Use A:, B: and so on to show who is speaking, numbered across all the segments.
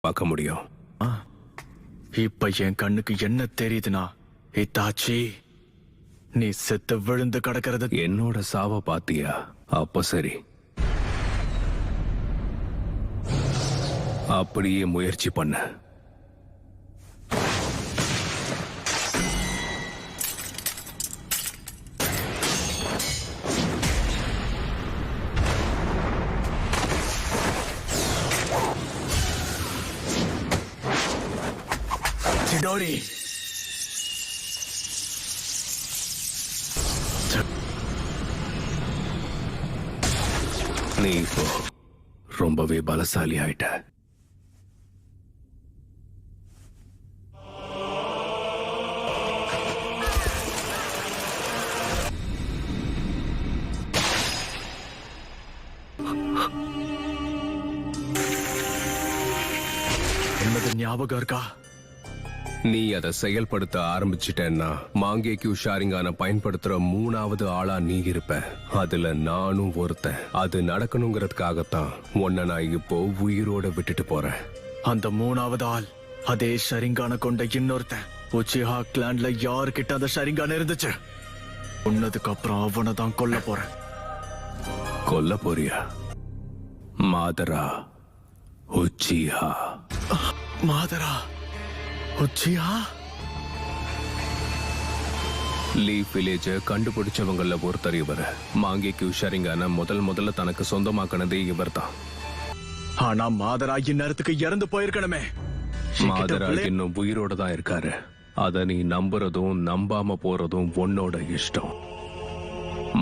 A: பார்க்க முடியும்.
B: இப்ப என் கண்ணுக்கு என்ன தெரியுதுன்னா, இத்தாச்சி நீ செத்து விழுந்து கிடக்கிறது.
A: என்னோட சாவ பாத்தியா? அப்ப சரி, அப்படியே முயற்சி பண்ண.
B: சிடோரி,
A: நீ இப்போ ரொம்பவே பலசாலி ஆயிட்ட.
B: என்னது ஞாபகம் இருக்கா?
A: நீ அதை செயல்படுத்த ஆரம்பிச்சிட்டேன்னா மாங்கேக்யூ ஷாரிங்கான பயன்படுத்துற 3வது ஆளா நீ இருப்ப. அதுல நானும் ஒருத்தன். அது நடக்கணுங்கிறதுக்காகத்தான் உன்னை நான் இப்போ உயிரோட விட்டுட்டு போறேன்.
B: அந்த 3வது ஆள் அதே ஷரிங்கான கொண்ட இன்னொருத்தன். உச்சிஹா கிளான்ல யாருக்கிட்ட அந்த ஷரிங்கான இருந்துச்சு? உன்னதுக்கு அப்புறம் அவனை தான் கொல்ல போறேன்.
A: கொல்ல போறியா? மாதரா உச்சிஹா.
B: மாதரா உச்சிஹா?
A: லீஃப் வில்லேஜ கண்டுபிடிச்சவங்கள ஒருத்தர் இவர். மாங்கேக்யூ ஷரிங்கான முதல்ல தனக்கு சொந்தமாக்கினதே இவர் தான்.
B: ஆனா மாதரா இந்நேரத்துக்கு இறந்து போயிருக்கணுமே.
A: மாதரா இன்னும் உயிரோட தான் இருக்காரு. அத நீ நம்புறதும் நம்பாம போறதும் உன்னோட இஷ்டம்.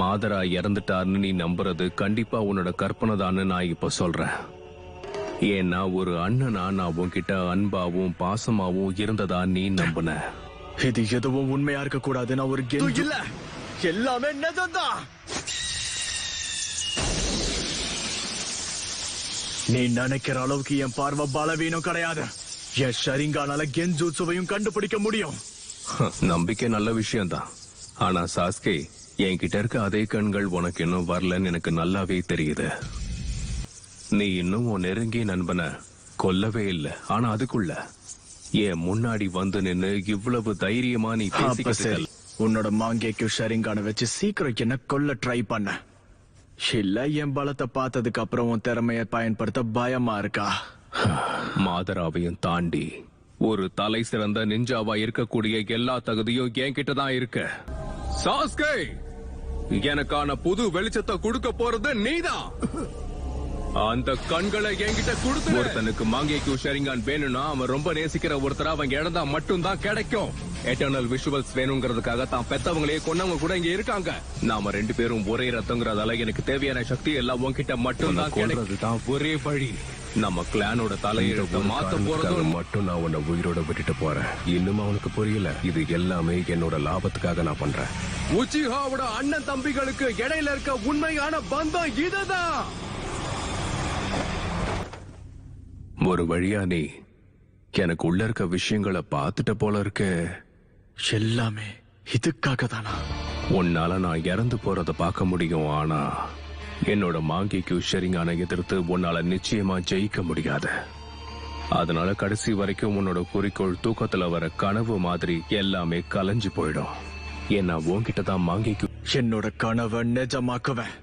A: மாதரா இறந்துட்டார்னு நீ நம்புறது கண்டிப்பா உன்னோட கற்பனை தான்னு நான் இப்ப சொல்றேன். ஏன்னா ஒரு அண்ணனா நான் உன்கிட்ட அன்பாவும் பாசமாவும் இருந்ததா நீ நம்புன.
B: இது எதுவும் உண்மையா இருக்க கூடாது. நான் ஒரு இல்ல, எல்லாமே நிஜம்தான். நீ நினைக்கிற அளவுக்கு என் பார்வை பலவீனம் கிடையாது. என் ஷரிங்கானால கென்ஜூட்சுவையும் கண்டுபிடிக்க முடியும்.
A: நம்பிக்கை நல்ல விஷயம்தான். ஆனா சாஸ்கே, என்கிட்ட இருக்க அதே கண்கள் உனக்கு இன்னும் வரலன்னு எனக்கு நல்லாவே தெரியுது. நீ இன்னும் உன் நெருங்கிய நண்பனை கொல்லவே இல்லை. ஆனா அதுக்குள்ள என் முன்னாடி வந்து நின்னு இவ்வளவு தைரியமா நீ பேசிக்கிட்டு
B: உன்னோட மாங்கேக்யூ ஷரிங்கான வச்சு சீக்கிரம் என்ன கொல்ல ட்ரை பண்ண. இல்ல என் பலத்தை பார்த்ததுக்கு அப்புறம் உன் திறமையை பயன்படுத்த பயமா இருக்கா?
A: மாதராவையும் தாண்டி ஒரு தலை சிறந்த நிஞ்சாவா இருக்கக்கூடிய எல்லா தகுதியும் என்கிட்ட தான் இருக்கு. சாஸ்கே, எனக்கான புது வெளிச்சத்தை கொடுக்க போறது நீதான். அந்த கண்களை என்கிட்ட கொடுத்து. ஒருத்தனுக்கு மாங்கேக்யூ ஷரிங்கான் வேணும்னா அவன் ரொம்ப நேசிக்கிற ஒருத்தர் அவங்க இழந்தா மட்டும் தான் கிடைக்கும். எட்டர்னல் விஷுவல்ஸ் வேணுங்கிறதுக்காக தான் பெத்தவங்களே கொன்னவங்க கூட இங்க இருக்காங்க. நாம 2 பேரும் ஒரே ரத்தங்கிறதால எனக்கு தேவையான சக்தி எல்லாம் உன்கிட்ட மட்டும் தான் கிடைக்கிறதுதான் ஒரே வழி. நம்ம கிளானோட தலையெழுத்த மாத்த போறது மட்டும் நான் உன்னை உயிரோட விட்டுட்டு போறேன். இன்னும் அவனுக்கு புரியல. இது எல்லாமே என்னோட லாபத்துக்காக நான் பண்றேன். உச்சிஹாவோட அண்ணன் தம்பிகளுக்கு இடையில இருக்க உண்மையான பந்தம் இதுதான். ஒரு வழியா நீ எனக்கு உள்ள இருக்க விஷயங்களை பார்த்துட்ட போல இருக்க.
B: எல்லாமே இதுக்காக தானா?
A: உன்னால நான் இறந்து போறத பார்க்க முடியும். ஆனா என்னோட மாங்கேக்யூ ஷரிங்கான எதிர்த்து உன்னால நிச்சயமா ஜெயிக்க முடியாது. அதனால கடைசி வரைக்கும் உன்னோட குறிக்கோள் தூக்கத்துல வர கனவு மாதிரி எல்லாமே கலைஞ்சு போயிடும். ஏன்னா உன்கிட்ட தான் மாங்கேக்யூ.
B: என்னோட கனவை நிஜமாக்குவேன்.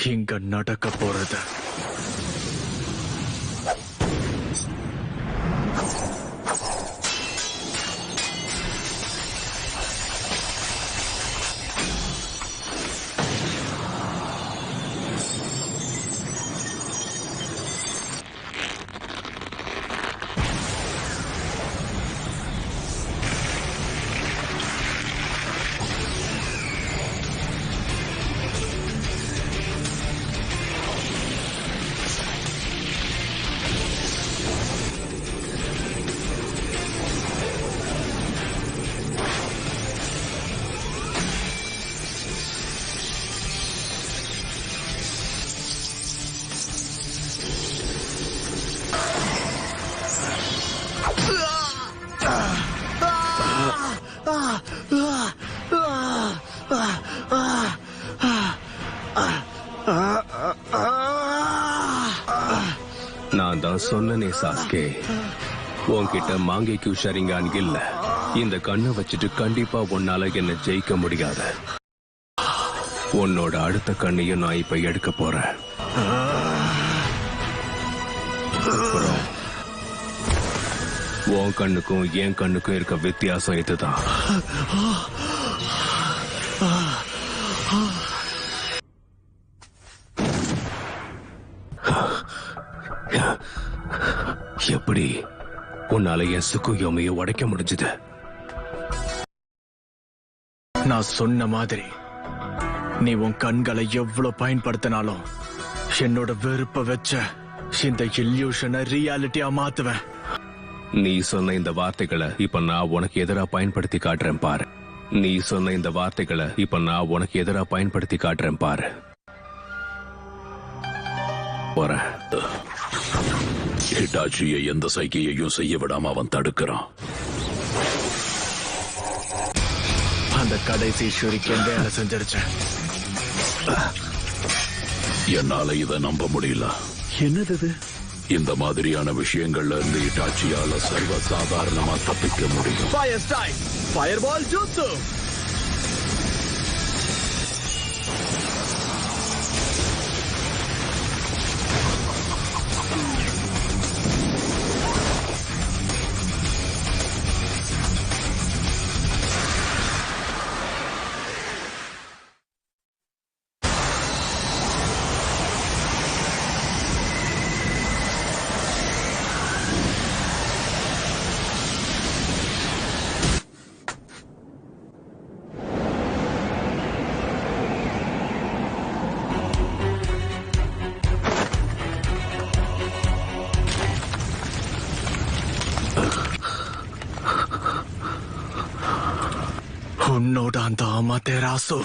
B: இங்க நடக்க போறது
A: நான் தான் சொன்னனே சாஸ்கே, உன்கிட்ட மாங்கேக்கு ஷரிங்கான் இல்ல. இந்த கண்ணை வச்சுட்டு கண்டிப்பா உன்னால என்ன ஜெயிக்க முடியாது. உன்னோட அடுத்த கண்ணையும் நான் இப்ப எடுக்க போறேன். அப்புறம் உன் கண்ணுக்கும் என் கண்ணுக்கும் இருக்க வித்தியாசம் இதுதான். எப்படி உன்னால என் சுக்குயோமையை உடைக்க முடிஞ்சது?
B: நான் சொன்ன மாதிரி நீ உன் கண்களை எவ்வளவு பயன்படுத்தினாலும் என்னோட வெறுப்ப வச்ச இந்த இல்யூஷனை ரியாலிட்டியா மாத்துவேன்.
A: நீ சொன்ன இந்த வார்த்தைகளை இப்ப நான் உனக்கு எதிரா பயன்படுத்தி காட்டுறேன் பாரு. நீ சொன்ன இந்த வார்த்தைகளை இப்ப நான் உனக்கு எதிரா பயன்படுத்தி காட்டுறேன் பாரு. போறேன்.
C: ஹிட்டாச்சியை எந்த சைகையையும் செய்ய விடாம அவன் தடுக்கிறான்.
B: அந்த கடைசி ஷூரிக்கன் வேலை செஞ்சிருச்சேன்.
C: என்னால இதை நம்ப முடியல.
B: என்னது?
C: இந்த மாதிரியான விஷயங்கள்ல இருந்து ஹிட்டாச்சியால சர்வ சாதாரணமா தப்பிக்க முடியும்.
B: ஃபயர் ஸ்ட்ரைக், ஃபயர்பால் ஜூட்சு. உன்னோட அந்த அமாதேராசு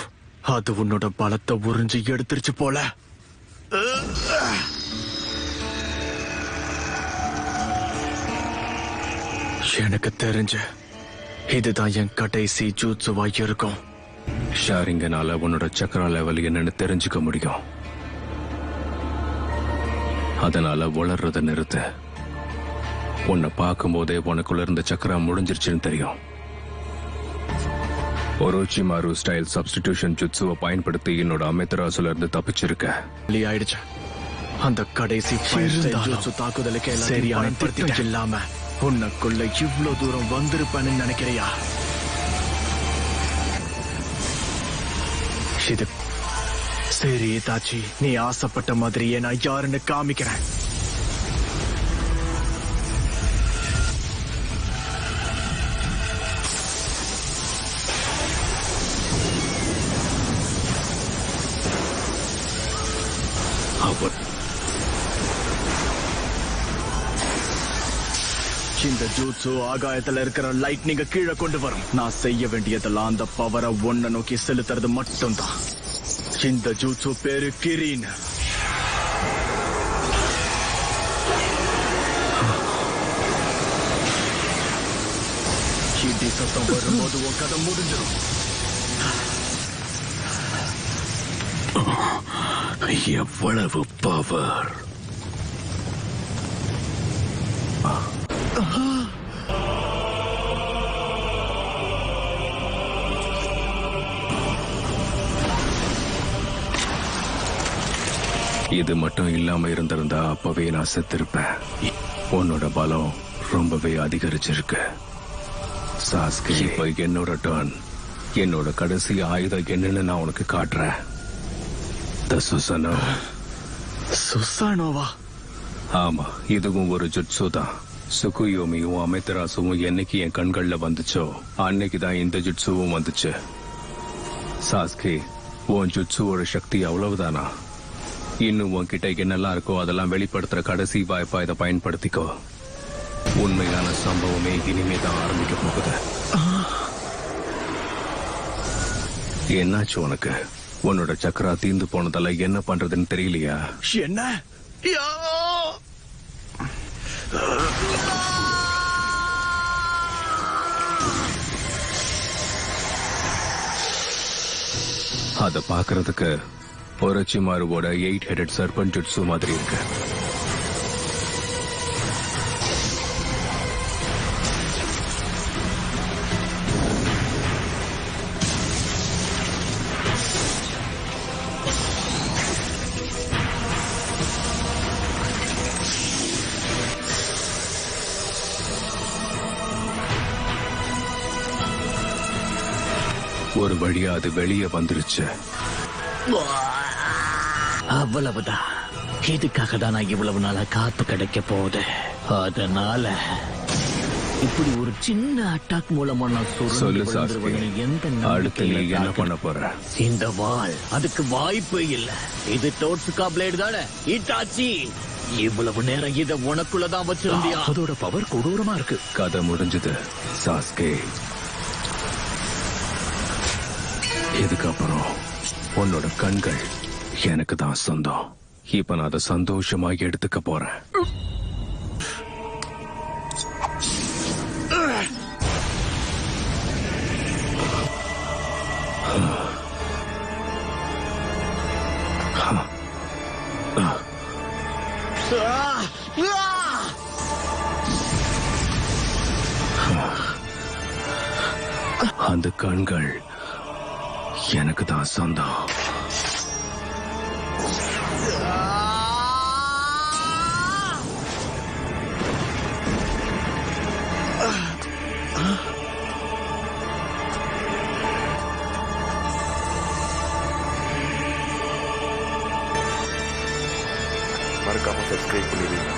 B: அது உன்னோட பலத்தை உறிஞ்சி எடுத்துருச்சு போல. எனக்கு தெரிஞ்ச இதுதான் என் கடைசி ஜூட்சுவா இருக்கும்.
A: ஷாரிங்கனால உன்னோட சக்கரா லெவல் என்னன்னு தெரிஞ்சுக்க முடியும். அதனால வளர்றத நிறுத்த. உன்னை பார்க்கும் போதே உனக்குள்ள இருந்த சக்கரா முடிஞ்சிருச்சுன்னு தெரியும். ஒரோச்சிமாரு ஸ்டைல் சப்ஸ்டிடியூஷன் ஜுட்சுவை பயன்படுத்தி என்னோட அமெத்தராசுல இருந்து தப்பிச்சிருக்க.
B: ஆயிடுச்சு. அந்த கடைசி ஜுட்சு தாக்குதலுக்கு சரியான திட்டம் இல்லாம உனக்குள்ள இவ்வளவு தூரம் வந்திருப்பேன்னு நினைக்கிறியா? இது சரி தாச்சி, நீ ஆசைப்பட்ட மாதிரியே நான் யாருன்னு காமிக்கிறேன். இந்த ஜூட்சு ஆகாயத்துல இருக்கிற லைட்னிங்க கீழே கொண்டு வரும். நான் செய்ய வேண்டியதெல்லாம் அந்த பவரை ஒன்ன நோக்கி செலுத்துறது மட்டும்தான். இந்த ஜூட்சு பேரு கிரீன். இடி சத்தம் வரும்போது உன் கதை முடிஞ்சிடும்.
C: எவ்வளவு பவர்!
A: இது மட்டும் இல்லாம இருந்திருந்தா அப்பவே நான் செத்திருப்பேன். உன்னோட பலம் ரொம்பவே அதிகரிச்சிருக்கு சாஸ்கே. இப்ப என்னோட டர்ன். என்னோட கடைசி ஆயுதம் என்னன்னு நான் உனக்கு காட்டுறேன்.
B: சுசானோவா?
A: ஆமா, இதுவும் ஒரு ஜுட்சு தான். சுகுயோமியும் அமெத்தராசுவும் என்னைக்கு என் கண்கள்ல வந்துச்சோ அன்னைக்குதான் இந்த ஜுட்சுவும் வந்துச்சு. சாஸ்கே, உன் ஜுட்சுவோட சக்தி அவ்வளவுதானா? இன்னும் உன்கிட்ட என்னெல்லாம் இருக்கோ அதெல்லாம் வெளிப்படுத்துற கடைசி வாய்ப்பா இதை பயன்படுத்திக்கோ. உண்மையான சம்பவமே இனிமேதான் ஆரம்பிக்க போகுது. என்னாச்சு உனக்கு? உன்னோட சக்கரா தீந்து போனதால என்ன பண்றதுன்னு தெரியலையா?
B: என்ன?
A: அத பாக்குறதுக்கு ஒரோச்சிமாருவோட 8 ஹெடட் சர்பன்ட் ஜுட்சு மாதிரி இருக்கு. ஒரு வழியா அது வெளியே வந்துருச்சு.
D: அவ்வளவுதான். இதுக்காக தான் நான் இவ்வளவு நாளா காத்து கிடைக்க போகுது. அதனால இப்படி ஒரு சின்ன அட்டாக் மூலமா நான்
A: சொல்லு
D: சுருண்டு
A: சாஸ்கே,
D: விழுந்துருவேன்னு எந்த
A: அடுத்து நீ
D: நம்பிக்கையில
A: என்ன
D: காத்து-
A: பண்ண போற?
D: இந்த வாள் அதுக்கு வாய்ப்பு இல்ல. இது டோட்சுகா பிளேடு தானே இட்டாச்சி. இவ்வளவு நேரம் இத உனக்குள்ளதான் வச்சிருந்தியா?
C: அதோட பவர் கொடூரமா இருக்கு.
A: கதை முடிஞ்சது சாஸ்கே. இதுக்கப்புறம் உன்னோட கண்கள் எனக்கு தான் சொந்தம். இப்ப நான் அதை சந்தோஷமா எடுத்துக்க போறேன். அந்த கண்கள் எனக்கு தான் சொந்தம்.
E: மறக்காம சப்ஸ்கிரைப் பண்ணிடுங்க.